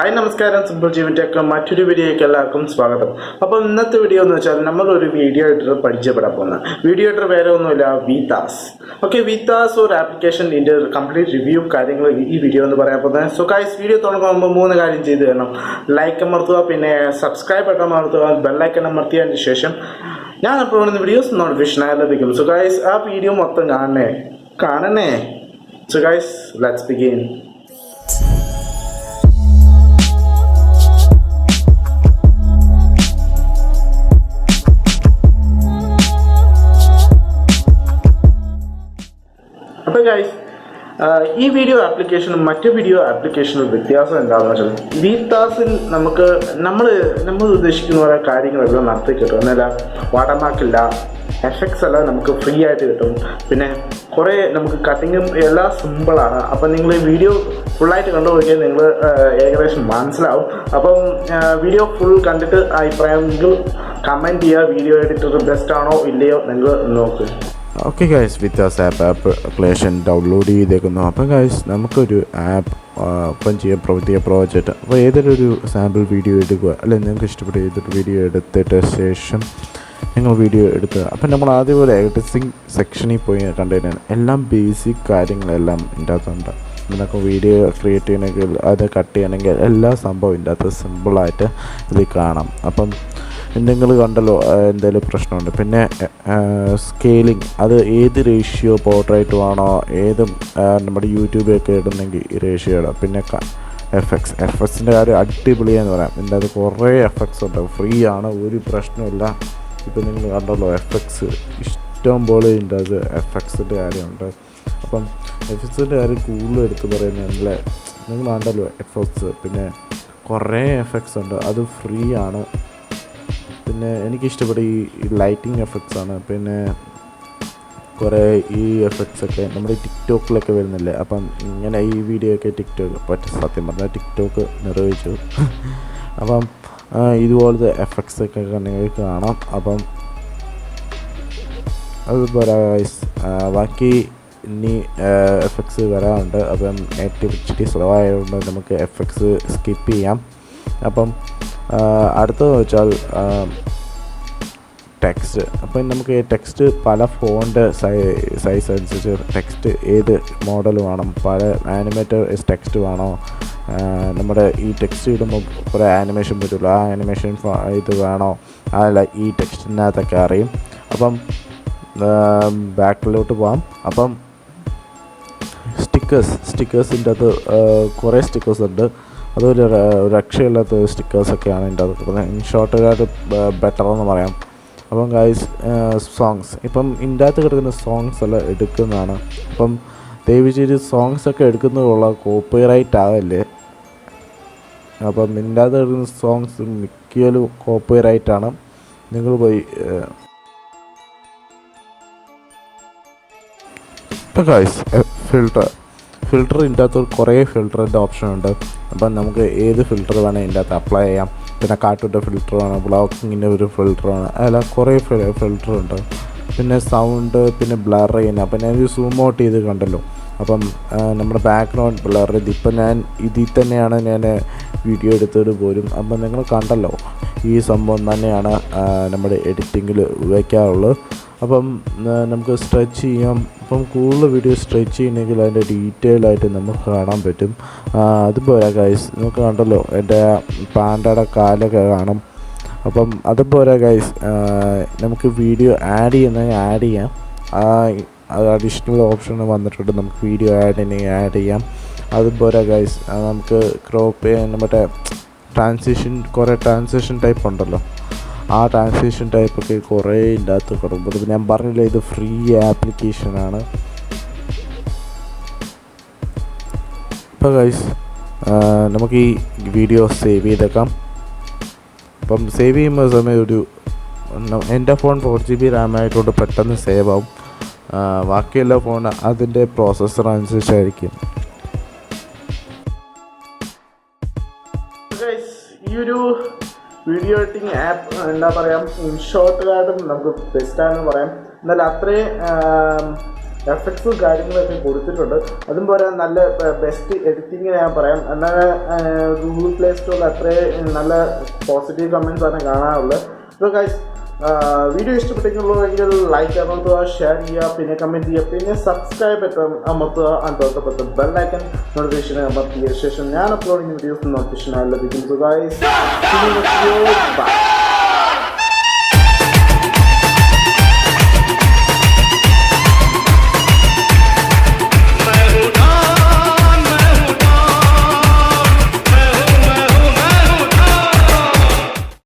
Hi നമസ്കാരം, simple ജീവൻ്റെ മറ്റൊരു വീഡിയോയ്ക്ക് എല്ലാവർക്കും സ്വാഗതം. അപ്പോൾ ഇന്നത്തെ വീഡിയോ എന്ന് വെച്ചാൽ നമ്മളൊരു വീഡിയോ എഡിറ്റർ പരിചയപ്പെടാൻ പോകുന്നത്. വീഡിയോ എഡിറ്റർ വേറെ ഒന്നുമില്ല, വീതാസ്. ഓക്കെ, വീതാസ് ഒരു ആപ്ലിക്കേഷൻ ഇതിൻ്റെ കംപ്ലീറ്റ് റിവ്യൂ കാര്യങ്ങൾ ഈ വീഡിയോ എന്ന് പറയാൻ പോകുന്നത്. സോ ഗൈസ്, വീഡിയോ തുടങ്ങുമ്പോൾ 3 കാര്യം ചെയ്ത് തരണം. ലൈക്ക് അമർത്തുക, പിന്നെ സബ്സ്ക്രൈബ് ബട്ടൺ അമർത്തുക, ബെല്ലൈക്കൺ അമർത്തിയതിന് ശേഷം ഞാൻ അപ്ലോഡ് ചെയ്യുന്ന വീഡിയോസ് നോട്ടിഫിക്കേഷൻ ലഭിക്കും. സോ ഗൈസ്, ആ വീഡിയോ മൊത്തം കാണണേ. So guys, let's begin. അപ്പോൾ ഗൈസ്, ഈ വീഡിയോ ആപ്ലിക്കേഷനും മറ്റു വീഡിയോ ആപ്ലിക്കേഷനും വ്യത്യാസം എന്താണെന്ന് വെച്ചാൽ, വീതാസിൽ നമ്മൾ ഉദ്ദേശിക്കുന്ന പോലെ കാര്യങ്ങളെല്ലാം നടത്തി കിട്ടും. എന്നല്ല, വാട്ടർമാർക്കില്ല, എഫക്ട്സ് എല്ലാം നമുക്ക് ഫ്രീ ആയിട്ട് കിട്ടും. പിന്നെ കുറേ നമുക്ക് കട്ടിങ്ങും എല്ലാം സിമ്പിളാണ്. അപ്പം നിങ്ങൾ ഈ വീഡിയോ ഫുള്ളായിട്ട് കണ്ടുപോയിക്കാൻ നിങ്ങൾ ഏകദേശം മനസ്സിലാവും. അപ്പം വീഡിയോ ഫുൾ കണ്ടിട്ട് അഭിപ്രായം നിങ്ങൾ കമൻറ്റ് ചെയ്യുക. വീഡിയോ എഡിറ്റർ ബെസ്റ്റ് ആണോ ഇല്ലയോ നിങ്ങൾ നോക്ക്. ഓക്കെ ഗൈസ്, വിത്താസ് ആപ്ലിക്കേഷൻ ഡൗൺലോഡ് ചെയ്തേക്കുന്നു. അപ്പം ഗൈസ്, നമുക്കൊരു ആപ്പ് ഓപ്പൺ ചെയ്യാൻ പുതിയ പ്രോജക്റ്റ്. അപ്പോൾ ഏതൊരു സാമ്പിൾ വീഡിയോ എടുക്കുക, അല്ലെങ്കിൽ നിങ്ങൾക്ക് ഇഷ്ടപ്പെട്ട ഏതൊരു വീഡിയോ എടുത്തിട്ട് ശേഷം നിങ്ങൾ വീഡിയോ എടുക്കുക. അപ്പം നമ്മൾ ആദ്യം ഒരു എഡിറ്റിംഗ് സെക്ഷനിൽ പോയി കണ്ടുകഴിഞ്ഞാൽ എല്ലാം ബേസിക് കാര്യങ്ങളെല്ലാം ഇതിൻ്റെ അകത്തുണ്ട്. നമുക്ക് വീഡിയോ ക്രിയേറ്റ് ചെയ്യണമെങ്കിൽ അത് കട്ട് ചെയ്യണമെങ്കിൽ എല്ലാ സംഭവം ഇതിൻ്റെ അകത്ത് സിമ്പിളായിട്ട് ഇതിൽ കാണാം. അപ്പം നിങ്ങൾ കണ്ടല്ലോ എന്തെങ്കിലും പ്രശ്നമുണ്ട്. പിന്നെ സ്കെയിലിംഗ്, അത് ഏത് റേഷ്യോ പോർട്രേറ്റ് വേണോ, ഏതും നമ്മുടെ യൂട്യൂബിലൊക്കെ ഇടുന്നെങ്കിൽ ഈ റേഷ്യോ ഇടാം. പിന്നെ എഫക്ട്സിൻ്റെ കാര്യം അടിപൊളിയാന്ന് പറയാം. ഇതിൻ്റെ അത് കുറേ എഫക്ട്സ് ഉണ്ട്, ഫ്രീ ആണ്, ഒരു പ്രശ്നമില്ല. ഇപ്പം നിങ്ങൾ കണ്ടല്ലോ എഫക്ട്സ് ഇഷ്ടം പോലെ ഉണ്ട്. അത് എഫക്ട്സിൻ്റെ കാര്യമുണ്ട്. അപ്പം എഫക്ട്സിൻ്റെ കാര്യം കൂടുതൽ എടുത്ത് പറയുന്നത് നിങ്ങൾ കണ്ടല്ലോ എഫക്ട്സ്, പിന്നെ കുറേ എഫക്ട്സ് ഉണ്ട്, അത് ഫ്രീ ആണ്. പിന്നെ എനിക്കിഷ്ടപ്പെട്ട ഈ ലൈറ്റിംഗ് എഫക്ട്സ് ആണ്. പിന്നെ കുറേ ഈ എഫക്ട്സൊക്കെ നമ്മുടെ ടിക്ടോക്കിലൊക്കെ വരുന്നില്ലേ. അപ്പം ഇങ്ങനെ ഈ വീഡിയോ ഒക്കെ ടിക്ടോക്ക് സത്യം പറഞ്ഞാൽ ടിക്ടോക്ക് നിർവഹിച്ചു. അപ്പം ഇതുപോലത്തെ എഫക്ട്സൊക്കെ നിങ്ങൾക്ക് കാണാം. അപ്പം അതുപോലെ ബാക്കി ഇനി എഫക്ട്സ് വരാറുണ്ട്. അപ്പം നെറ്റ് ഇച്ചിരി സ്ലോ ആയതുകൊണ്ട് നമുക്ക് എഫക്ട്സ് സ്കിപ്പ് ചെയ്യാം. അപ്പം അടുത്തതെന്ന് വെച്ചാൽ ടെക്സ്റ്റ്. അപ്പം നമുക്ക് ടെക്സ്റ്റ് പല ഫോണ്ട് സൈസ് അനുസരിച്ച് ടെക്സ്റ്റ് ഏത് മോഡൽ വേണം, പല ആനിമേറ്റഡ് ടെക്സ്റ്റ് വേണോ, നമ്മുടെ ഈ ടെക്സ്റ്റ് ഇടുമ്പോൾ കുറേ ആനിമേഷൻ പറ്റുള്ളൂ, ആ ആനിമേഷൻ ഇത് വേണോ, അതല്ല ഈ ടെക്സ്റ്റിനകത്തൊക്കെ അറിയും. അപ്പം ബാക്കിലോട്ട് പോകാം. അപ്പം സ്റ്റിക്കേഴ്സിൻ്റെ അകത്ത് കുറേ സ്റ്റിക്കേഴ്സ് ഉണ്ട്. അതൊരു രക്ഷയില്ലാത്ത സ്റ്റിക്കേഴ്സൊക്കെയാണ് ഇതിൻ്റെ അത് കിട്ടുന്നത്. ഇൻഷോട്ടുകാർ ബെറ്റർ എന്ന് പറയാം. അപ്പം ഗൈസ്, സോങ്സ്, ഇപ്പം ഇതിൻ്റെ അകത്ത് കിടക്കുന്ന സോങ്സ് എല്ലാം എടുക്കുന്നതാണ്. അപ്പം ദയവ് ചെയ്ത് സോങ്സൊക്കെ എടുക്കുന്നതുള്ള കോപ്പിറൈറ്റ് ആകല്ലേ. അപ്പം ഇതിൻ്റെ അകത്ത് കിടക്കുന്ന സോങ്സ് മിക്കലും കോപ്പിറൈറ്റാണ്. നിങ്ങൾ പോയി ഇപ്പം ഗൈസ്, ഫിൽറ്റർ ഇതിൻ്റെ അകത്ത് കുറേ ഫിൽറ്ററിൻ്റെ ഓപ്ഷൻ ഉണ്ട്. അപ്പം നമുക്ക് ഏത് ഫിൽറ്റർ വേണേൽ ഇതിൻ്റെ അകത്ത് അപ്ലൈ ചെയ്യാം. പിന്നെ കാർട്ടൂണിൻ്റെ ഫിൽറ്റർ വേണം, ബ്ലോക്കിങ്ങിൻ്റെ ഒരു ഫിൽറ്റർ വേണം, അതെല്ലാം കുറേ ഫിൽറ്ററുണ്ട്. പിന്നെ സൗണ്ട്, പിന്നെ ബ്ലർ ചെയ്യുന്ന, അപ്പം ഞാൻ സൂം ഔട്ട് ചെയ്ത് കണ്ടല്ലോ. അപ്പം നമ്മുടെ ബാക്ക്ഗ്രൗണ്ട് ബ്ലർ ചെയ്ത് ഇപ്പം ഞാൻ ഇതിൽ തന്നെയാണ് ഞാൻ വീഡിയോ എടുത്തത് പോലും. അപ്പം നിങ്ങൾ കണ്ടല്ലോ, ഈ സംഭവം തന്നെയാണ് നമ്മുടെ എഡിറ്റിങ്ങിൽ ഉപയോഗിക്കാറുള്ളത്. അപ്പം നമുക്ക് സ്ട്രെച്ച് ചെയ്യാം. അപ്പം കൂടുതൽ വീഡിയോ സ്ട്രെച്ച് ചെയ്യണമെങ്കിൽ അതിൻ്റെ ഡീറ്റെയിൽ ആയിട്ട് നമുക്ക് കാണാൻ പറ്റും. അതുപോലെ ഗൈസ്, നമുക്ക് കണ്ടല്ലോ എൻ്റെ പാൻറ്റയുടെ കാലൊക്കെ കാണും. അപ്പം അതുപോലെ ഗൈസ്, നമുക്ക് വീഡിയോ ആഡ് ചെയ്യാം. അത് അഡീഷണൽ ഓപ്ഷൻ വന്നിട്ടുണ്ട്, നമുക്ക് വീഡിയോ ആഡ് ചെയ്യാം. അതുപോലെ ഗൈസ്, നമുക്ക് ക്രോപ്പ് ചെയ്യാൻ മറ്റേ കുറേ ട്രാൻസിഷൻ ടൈപ്പ് ഉണ്ടല്ലോ, ആ ട്രാൻസിഷൻ ടൈപ്പൊക്കെ കുറേ ഇതിൻ്റെ അകത്ത് കിടക്കും. ഞാൻ പറഞ്ഞില്ല, ഇത് ഫ്രീ ആപ്ലിക്കേഷനാണ്. ഇപ്പോൾ ഗൈസ്, നമുക്ക് ഈ വീഡിയോ സേവ് ചെയ്തേക്കാം. അപ്പം സേവ് ചെയ്യുമ്പോൾ സമയം എൻ്റെ ഫോൺ 4GB RAM ആയതുകൊണ്ട് പെട്ടെന്ന് സേവ് ആവും. ബാക്കിയെല്ലാ ഫോൺ അതിൻ്റെ പ്രോസസ്സർ അനുസരിച്ചായിരിക്കും. ഈ ഒരു വീഡിയോ എഡിറ്റിംഗ് ആപ്പ് എന്താ പറയാം, ഇൻഷോട്ടുകാരും നമുക്ക് ബെസ്റ്റാണെന്ന് പറയാം. എന്നാൽ അത്രയും എഫക്ട്സും കാര്യങ്ങളൊക്കെ കൊടുത്തിട്ടുണ്ട്. അതും പോലെ നല്ല ബെസ്റ്റ് എഡിറ്റിംഗ് ഞാൻ പറയാം. എന്നാൽ ഗൂഗിൾ പ്ലേ സ്റ്റോറിൽ അത്രയും നല്ല പോസിറ്റീവ് കമൻറ്റ്സ് ആണ് കാണാറുള്ളത്. അപ്പോൾ ഗൈസ് വീഡിയോ ഇഷ്ടപ്പെട്ടെങ്കിൽ ലൈക്ക് അമർത്തുക, ഷെയർ ചെയ്യുക, പിന്നെ കമൻറ്റ് ചെയ്യുക, പിന്നെ സബ്സ്ക്രൈബ് അമർത്തുക, തൊട്ടപ്പുറത്ത് ബെല്ലൈക്കൺ നോട്ടിഫിക്കേഷൻ അമർത്തിയ ശേഷം ഞാൻ അപ്ലോഡ് ചെയ്യുന്ന വീഡിയോസ് നോട്ടിഫിക്കേഷൻ ലഭിക്കും. So guys, by.